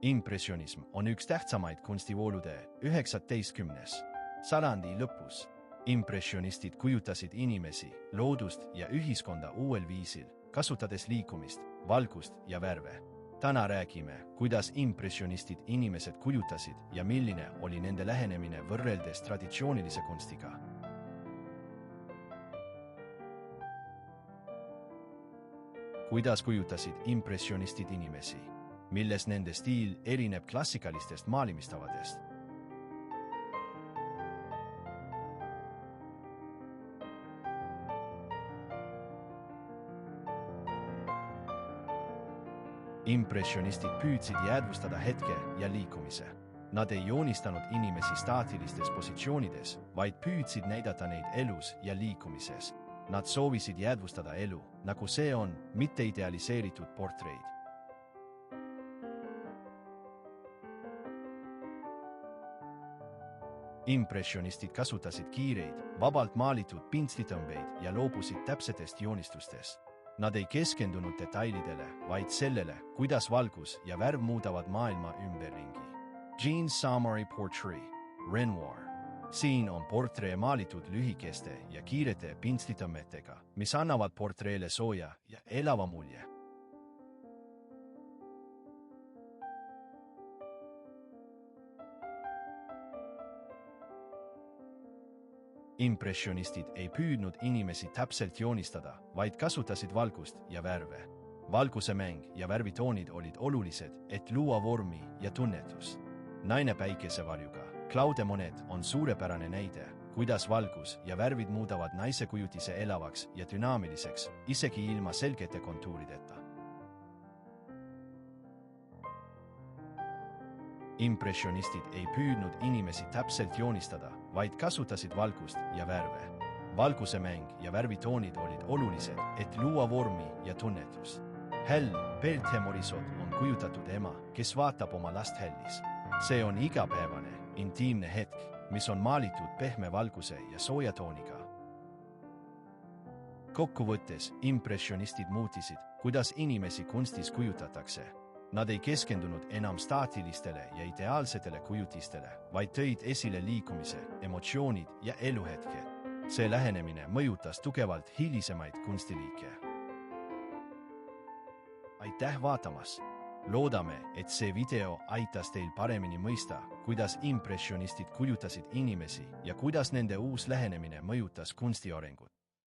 Impressionism on üks tähtsamaid kunstivoolude 19. sajandi lõpus. Impressionistid kujutasid inimesi, loodust ja ühiskonda uuel viisil, kasutades liikumist, valgust ja värve. Täna räägime, kuidas impressionistid inimesed kujutasid ja milline oli nende lähenemine võrreldes traditsioonilise kunstiga. Kuidas kujutasid impressionistid inimesi? Milles nende stiil erineb klassikalistest maalimistavadest? Impressionistid püüdsid jäädvustada hetke ja liikumise. Nad ei joonistanud inimesi staatilistes positsioonides, vaid püüdsid näidata neid elus ja liikumises. Nad soovisid jäädvustada elu, nagu see on, mitte idealiseeritud portreid. Impressionistid kasutasid kiireid, vabalt maalitud pintslitõmbeid ja loobusid täpsetest joonistustest. Nad ei keskendunud detailidele, vaid sellele, kuidas valgus ja värv muudavad maailma ümberringi. Jean Samari portrait, Renoir. Siin on portree maalitud lühikeste ja kiirete pintslitõmmetega, mis annavad portreele sooja ja elava mulje. Impressionistid ei püüdnud inimesi täpselt joonistada, vaid kasutasid valgust ja värve. Valguse mäng ja värvitoonid olid olulised, et luua vormi ja tunnetus. Naine päikesevarjuga, Claude Monet on suurepärane näide, kuidas valgus ja värvid muudavad naise kujutise elavaks ja dünaamiliseks, isegi ilma selgete kontuurideta. Impressionistid ei püüdnud inimesi täpselt joonistada, vaid kasutasid valgust ja värve. Valguse mäng ja värvitoonid olid olulised, et luua vormi ja tunnetus. Hell, Berthe Morisot on kujutatud ema, kes vaatab oma last hellis. See on igapäevane, intiimne hetk, mis on maalitud pehme valguse ja sooja tooniga. Kokkuvõttes impressionistid muutisid, kuidas inimesi kunstis kujutatakse. Nad ei keskendunud enam staatilistele ja ideaalsetele kujutistele, vaid tõid esile liikumise, emotsioonid ja eluhetked. See lähenemine mõjutas tugevalt hilisemaid kunstiliike. Aitäh vaatamas! Loodame, et see video aitas teil paremini mõista, kuidas impressionistid kujutasid inimesi ja kuidas nende uus lähenemine mõjutas kunsti arengut.